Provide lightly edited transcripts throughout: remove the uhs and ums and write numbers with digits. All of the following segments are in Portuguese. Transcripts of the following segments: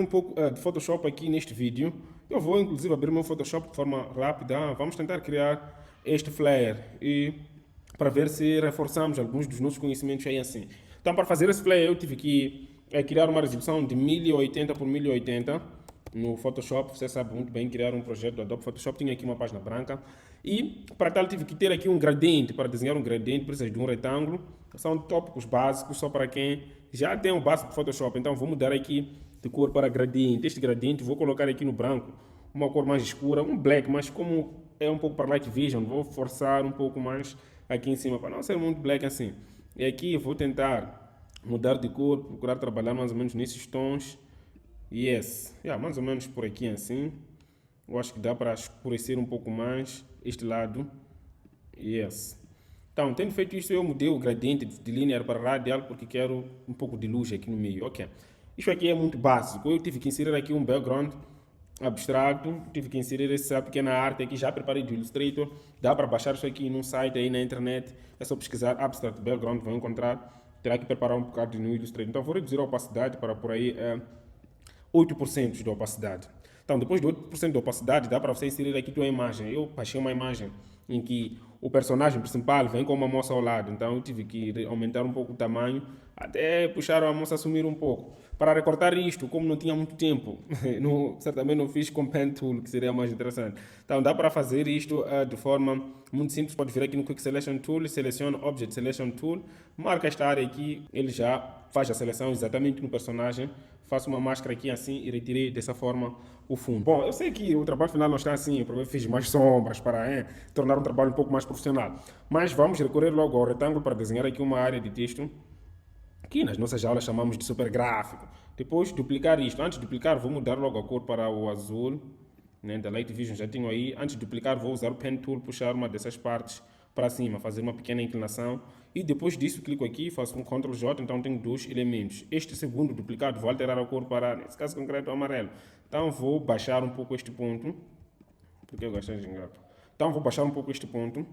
Um pouco de Photoshop aqui neste vídeo. Eu vou inclusive abrir meu Photoshop de forma rápida. Vamos tentar criar este flare e para ver se reforçamos alguns dos nossos conhecimentos aí assim. Então para fazer esse flare eu tive que criar uma resolução de 1080 por 1080 no Photoshop. Você sabe muito bem criar um projeto do Adobe Photoshop. Tinha aqui uma página branca e para tal tive que ter aqui um gradiente. Para desenhar um gradiente precisa de um retângulo. São tópicos básicos só para quem já tem o básico do Photoshop. Então vou mudar aqui de cor para gradiente. Este gradiente vou colocar aqui no branco uma cor mais escura, um black, mas como é um pouco para light vision, vou forçar um pouco mais aqui em cima para não ser muito black assim. E aqui vou tentar mudar de cor, procurar trabalhar mais ou menos nesses tons. Yes, mais ou menos por aqui assim. Eu acho que dá para escurecer um pouco mais este lado. Yes. Então, tendo feito isso, eu mudei o gradiente de linear para radial porque quero um pouco de luz aqui no meio. Ok. Isto aqui é muito básico. Eu tive que inserir aqui um background abstrato, tive que inserir essa pequena arte aqui, já preparei do Illustrator. Dá para baixar isso aqui num site aí na internet. É só pesquisar Abstract Background, vão encontrar. Terá que preparar um bocado no Illustrator. Então, vou reduzir a opacidade para por aí 8% de opacidade. Então, depois de 8% de opacidade, dá para você inserir aqui a tua imagem. Eu baixei uma imagem em que o personagem principal vem com uma moça ao lado. Então, eu tive que aumentar um pouco o tamanho, até puxar a moça a sumir um pouco. Para recortar isto, como não tinha muito tempo, certamente não fiz com Pen Tool, que seria mais interessante. Então, dá para fazer isto de forma muito simples. Pode vir aqui no Quick Selection Tool, seleciona Object Selection Tool, marca esta área aqui, ele já faz a seleção exatamente no personagem. Faço uma máscara aqui assim e retirei dessa forma o fundo. Bom, eu sei que o trabalho final não está assim, eu fiz mais sombras para tornar um trabalho um pouco mais profissional. Mas vamos recorrer logo ao retângulo para desenhar aqui uma área de texto que nas nossas aulas chamamos de super gráfico. Depois duplicar isto. Antes de duplicar vou mudar logo a cor para o azul, né, da Light Vision já tenho aí. Antes de duplicar vou usar o Pen Tool, puxar uma dessas partes para cima, fazer uma pequena inclinação. E depois disso clico aqui, faço um Ctrl J, então tenho dois elementos. Este segundo duplicado vou alterar a cor para, nesse caso concreto, amarelo. Então vou baixar um pouco este ponto, porque eu gostei de gingato. Então vou baixar um pouco este ponto.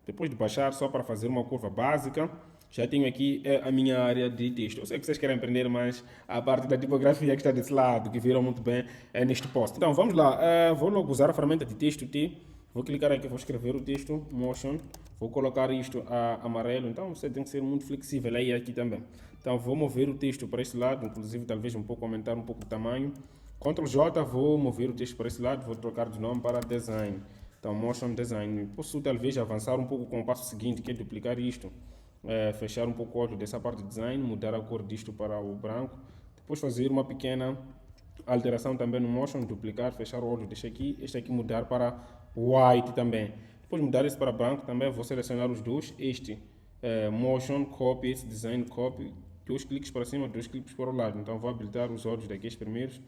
Depois de baixar, só para fazer uma curva básica, já tenho aqui a minha área de texto. Eu sei que vocês querem aprender mais a parte da tipografia que está desse lado, que viram muito bem neste post. Então vamos lá, vou logo usar a ferramenta de texto T. Vou clicar aqui, vou escrever o texto, Motion. Vou colocar isto a amarelo, então você tem que ser muito flexível aí aqui também. Então vou mover o texto para esse lado, inclusive talvez um pouco aumentar um pouco o tamanho. Ctrl J, vou mover o texto para esse lado, vou trocar de nome para Design. Então Motion Design. Posso talvez avançar um pouco com o passo seguinte, que é duplicar isto. Fechar um pouco o olho dessa parte de design, mudar a cor disto para o branco. Depois fazer uma pequena alteração também no Motion, duplicar, fechar o olho, deixar aqui. Este aqui mudar para white também. Depois mudar isso para branco também, vou selecionar os dois. Este Motion, Copy, esse Design, Copy. Dois cliques para cima, dois cliques para o lado. Então vou habilitar os olhos daqui os primeiros.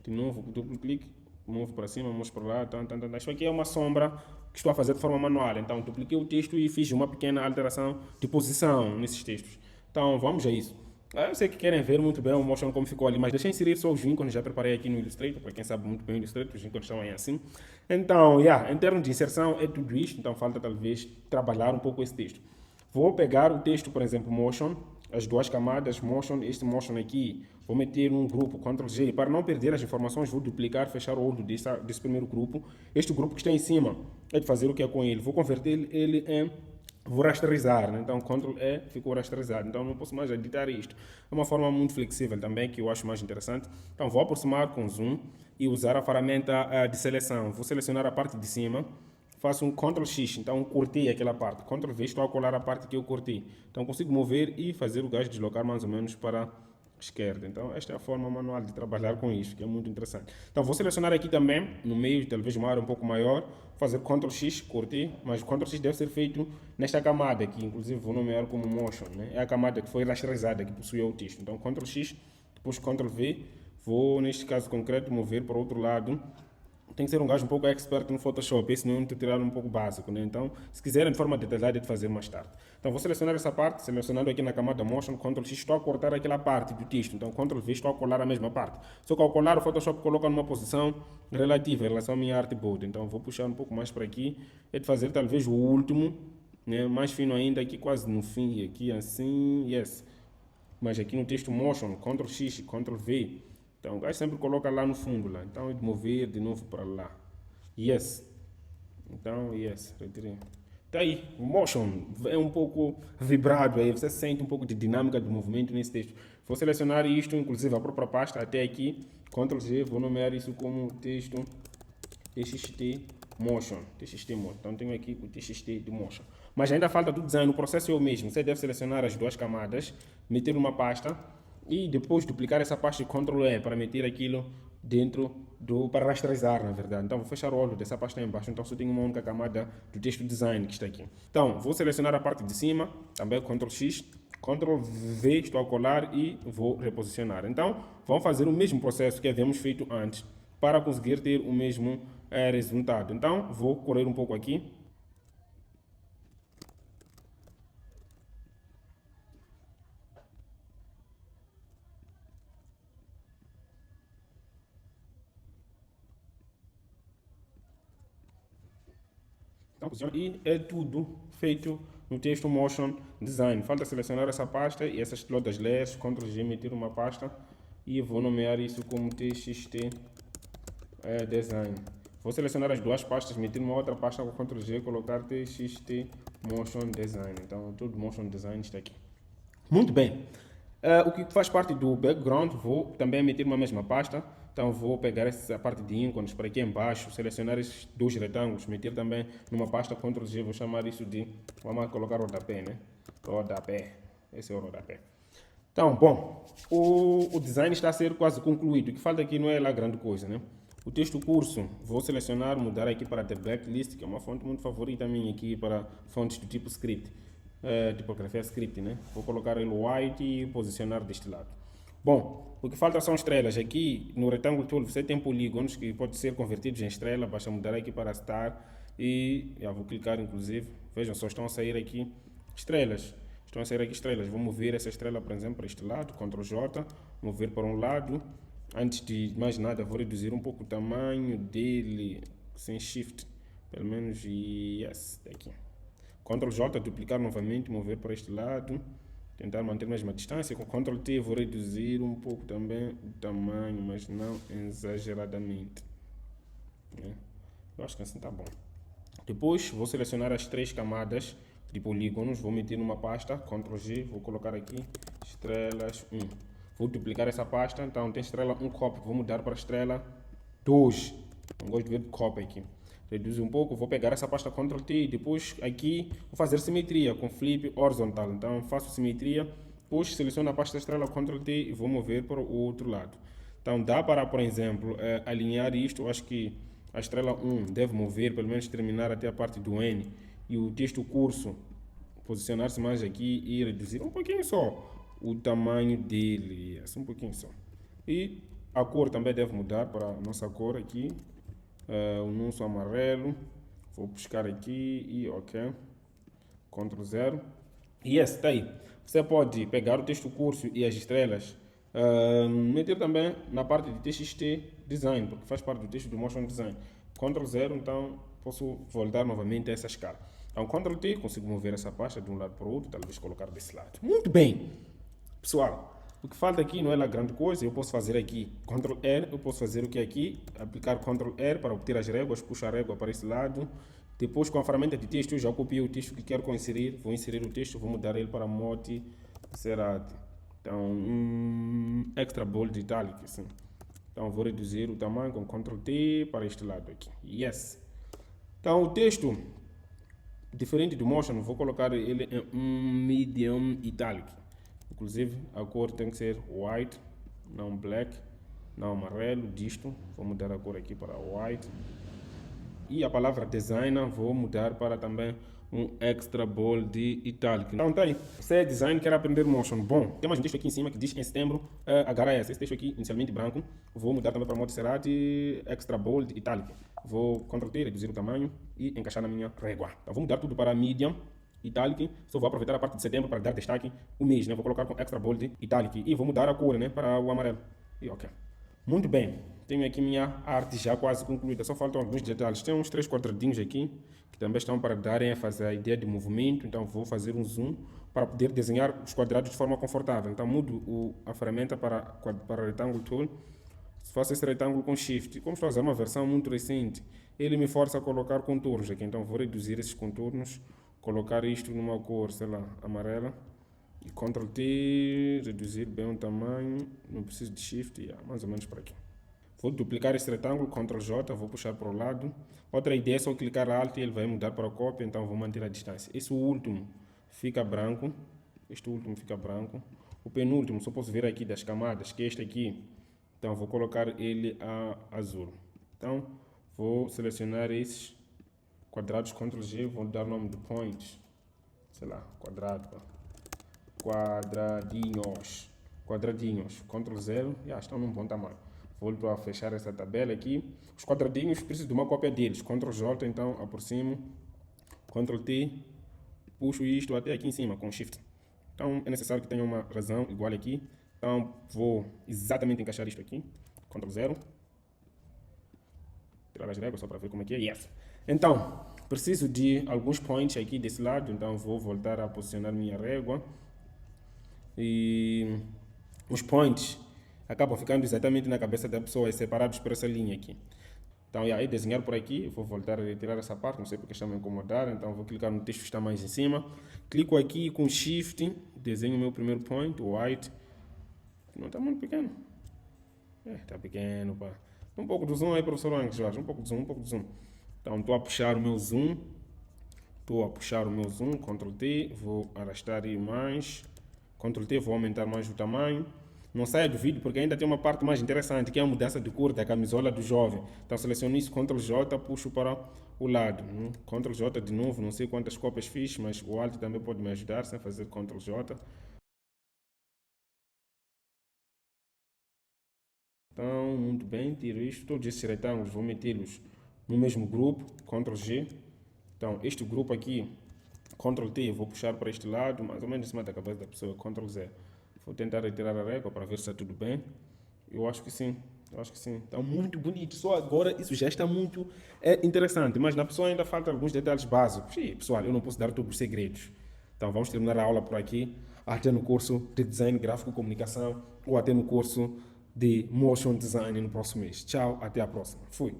De novo, duplo clique, movo para cima, movo para lá. Isso aqui é uma sombra que estou a fazer de forma manual. Então dupliquei o texto e fiz uma pequena alteração de posição nesses textos. Então vamos a isso. Eu sei que querem ver muito bem o Motion como ficou ali, mas deixa eu inserir só os ícones, já preparei aqui no Illustrator, para quem sabe muito bem o Illustrator, os ícones estão aí assim. Então, em termos de inserção é tudo isto, então falta talvez trabalhar um pouco esse texto. Vou pegar o texto, por exemplo, Motion, as duas camadas, Motion, este Motion aqui, vou meter num grupo, Ctrl G, para não perder as informações, vou duplicar, fechar o olho desse primeiro grupo. Este grupo que está em cima é de fazer o que é com ele, vou converter ele em... Vou rasterizar, né? Então Ctrl E ficou rasterizado, então não posso mais editar isto. É uma forma muito flexível também, que eu acho mais interessante. Então vou aproximar com zoom e usar a ferramenta de seleção. Vou selecionar a parte de cima, faço um Ctrl X, então cortei aquela parte. Ctrl V, estou a colar a parte que eu cortei. Então consigo mover e fazer o gajo deslocar mais ou menos para a esquerda. Então esta é a forma manual de trabalhar com isto, que é muito interessante. Então vou selecionar aqui também, no meio, talvez uma área um pouco maior, fazer Ctrl X, cortei, mas o Ctrl X deve ser feito nesta camada aqui, inclusive vou nomear como Motion, né? É a camada que foi rasterizada, que possui o texto. Então Ctrl X, depois Ctrl V, vou neste caso concreto mover para o outro lado. Tem que ser um gajo um pouco expert no Photoshop, esse não é um tutorial um pouco básico, né? Então, se quiserem de forma detalhada, é de fazer mais tarde. Então, vou selecionar essa parte, selecionando aqui na camada Motion, Ctrl X, estou a cortar aquela parte do texto. Então, Ctrl V, estou a colar a mesma parte. Só que ao colar, o Photoshop coloca numa posição relativa em relação à minha artboard. Então, vou puxar um pouco mais para aqui, é de fazer talvez o último, né? Mais fino ainda, aqui quase no fim, aqui assim, yes. Mas aqui no texto Motion, Ctrl X, Ctrl V, Então o gajo sempre coloca lá no fundo lá. Então é de mover de novo para lá. Yes. Então, yes, retirei. Tá aí, o motion é um pouco vibrado aí, você sente um pouco de dinâmica do movimento nesse texto. Vou selecionar isto, inclusive a própria pasta até aqui, Ctrl G, vou nomear isso como texto txt motion, Então tenho aqui o txt de motion. Mas ainda falta do design, o processo é o mesmo. Você deve selecionar as duas camadas, meter uma pasta e depois duplicar essa pasta de Ctrl E para meter aquilo dentro para rasterizar, na verdade. Então vou fechar o olho dessa pasta embaixo, então só tenho uma única camada do texto design que está aqui. Então vou selecionar a parte de cima, também Ctrl X, Ctrl V, estou a colar e vou reposicionar. Então vamos fazer o mesmo processo que havíamos feito antes para conseguir ter o mesmo resultado. Então vou correr um pouco aqui. E é tudo feito no texto Motion Design. Falta selecionar essa pasta e essas todas layers, Ctrl G, meter uma pasta e vou nomear isso como TXT Design. Vou selecionar as duas pastas, meter uma outra pasta com Ctrl G, colocar TXT Motion Design. Então tudo Motion Design está aqui. Muito bem. O que faz parte do background, vou também meter uma mesma pasta. Então vou pegar essa parte de ícones para aqui embaixo, selecionar esses dois retângulos, meter também numa pasta Ctrl G, vou chamar isso de, vamos colocar rodapé, né? Rodapé, esse é o rodapé. Então, bom, o design está a ser quase concluído, o que falta aqui não é lá grande coisa, né? O texto curso, vou selecionar, mudar aqui para The Blacklist, que é uma fonte muito favorita minha aqui para fontes do tipo script, tipografia script, né? Vou colocar ele white e posicionar deste lado. Bom, o que falta são estrelas. Aqui no retângulo tool você tem polígonos que podem ser convertidos em estrela. Basta mudar aqui para star e já vou clicar inclusive. Vejam só, estão a sair aqui estrelas. Estão a sair aqui estrelas. Vou mover essa estrela, por exemplo, para este lado. Ctrl J, mover para um lado. Antes de mais nada, vou reduzir um pouco o tamanho dele sem Shift. Pelo menos, yes, daqui. Ctrl J, duplicar novamente, mover para este lado. Tentar manter a mesma distância. Com Ctrl T vou reduzir um pouco também o tamanho, mas não exageradamente. Eu acho que assim está bom. Depois vou selecionar as três camadas de polígonos. Vou meter numa pasta, Ctrl G, vou colocar aqui estrelas 1. Vou duplicar essa pasta, então tem estrela 1 copy, vou mudar para estrela 2. Não gosto de ver copy aqui. Reduz um pouco, vou pegar essa pasta Ctrl T e depois aqui vou fazer simetria com flip horizontal. Então faço simetria, depois seleciono a pasta estrela Ctrl T e vou mover para o outro lado. Então dá para, por exemplo, alinhar isto. Eu acho que a estrela 1 deve mover, pelo menos terminar até a parte do N. E o texto curso, posicionar-se mais aqui e reduzir um pouquinho só o tamanho dele. Assim, um pouquinho só. E a cor também deve mudar para a nossa cor aqui. O anúncio amarelo, vou buscar aqui e ok, Ctrl 0 e yes, está aí. Você pode pegar o texto curso e as estrelas, meter também na parte de TXT Design, porque faz parte do texto do Motion Design. Ctrl 0, então posso voltar novamente a essa escala. Então Ctrl T, consigo mover essa pasta de um lado para o outro, talvez colocar desse lado. Muito bem, pessoal. O que falta aqui não é lá grande coisa, eu posso fazer aqui Ctrl R, eu posso fazer o que aqui, aplicar Ctrl R para obter as réguas, puxar a régua para esse lado. Depois com a ferramenta de texto, eu já copiei o texto que quero inserir, vou inserir o texto, vou mudar ele para Multi Serate. Então, Extra Bold Italic, assim. Então vou reduzir o tamanho com Ctrl T para este lado aqui. Yes. Então o texto, diferente do Motion, vou colocar ele em Medium Italic. Inclusive a cor tem que ser white, não black, não amarelo, disto. Vou mudar a cor aqui para white. E a palavra designer vou mudar para também um extra bold italic. Então tá aí. Você é design, quer aprender motion. Bom, tem mais um texto aqui em cima que diz em setembro HRS. Esse texto aqui inicialmente branco. Vou mudar também para Multiserati extra bold italic. Vou Ctrl T, reduzir o tamanho e encaixar na minha régua. Então vou mudar tudo para medium italic, só vou aproveitar a parte de setembro para dar destaque o mês, né? Vou colocar com extra bold italic e vou mudar a cor, né, para o amarelo. E ok. Muito bem. Tenho aqui minha arte já quase concluída. Só faltam alguns detalhes. Tem uns 3 quadradinhos aqui que também estão para dar ênfase à ideia de movimento. Então vou fazer um zoom para poder desenhar os quadrados de forma confortável. Então mudo a ferramenta para Rectangle Tool. Se faço esse retângulo com Shift, como estou a usar uma versão muito recente, ele me força a colocar contornos aqui. Então vou reduzir esses contornos, colocar isto numa cor, sei lá, amarela. E Ctrl T, reduzir bem o tamanho, não preciso de Shift, mais ou menos por aqui. Vou duplicar este retângulo, Ctrl J, vou puxar para o lado. Outra ideia é só clicar Alt e ele vai mudar para a cópia, então vou manter a distância. Esse último fica branco, este último fica branco. O penúltimo, só posso ver aqui das camadas, que é este aqui. Então vou colocar ele a azul. Então vou selecionar esses quadrados, Ctrl G, vou dar o nome de point, sei lá, quadrado, quadradinhos, Ctrl 0, estão num bom tamanho. Volto a fechar essa tabela aqui. Os quadradinhos, preciso de uma cópia deles. Ctrl J, então aproximo. Ctrl T, puxo isto até aqui em cima com Shift. Então é necessário que tenha uma razão igual aqui. Então vou exatamente encaixar isto aqui. Ctrl 0. Tirar as réguas só para ver como é que é. Yes. Então, preciso de alguns points aqui desse lado. Então vou voltar a posicionar minha régua. E os points acabam ficando exatamente na cabeça da pessoa, separados por essa linha aqui. Então, aí desenhar por aqui, vou voltar a retirar essa parte, não sei porque está me incomodar, então vou clicar no texto que está mais em cima. Clico aqui com Shift, desenho o meu primeiro point, o white. Não está muito pequeno. Está pequeno, pá. Um pouco do zoom aí, professor Angus, Jorge, um pouco de zoom. Então, estou a puxar o meu zoom. Ctrl T, vou arrastar aí mais. Ctrl T, vou aumentar mais o tamanho. Não saia do vídeo porque ainda tem uma parte mais interessante, que é a mudança de cor da camisola do jovem. Então seleciono isso, Ctrl J, puxo para o lado. Ctrl J de novo, não sei quantas cópias fiz, mas o Alt também pode me ajudar sem fazer Ctrl J. Então, muito bem, tiro isto. Todos esses retângulos vou metê-los no mesmo grupo, Ctrl G. Então, este grupo aqui, Ctrl T, vou puxar para este lado, mais ou menos em cima da cabeça da pessoa, Ctrl Z. Vou tentar retirar a régua para ver se está tudo bem. Eu acho que sim. Está muito bonito. Só agora isso já está muito interessante. Mas na pessoa ainda falta alguns detalhes básicos. E, pessoal, eu não posso dar todos os segredos. Então vamos terminar a aula por aqui. Até no curso de Design Gráfico e Comunicação ou até no curso de Motion Design no próximo mês. Tchau, até a próxima. Fui.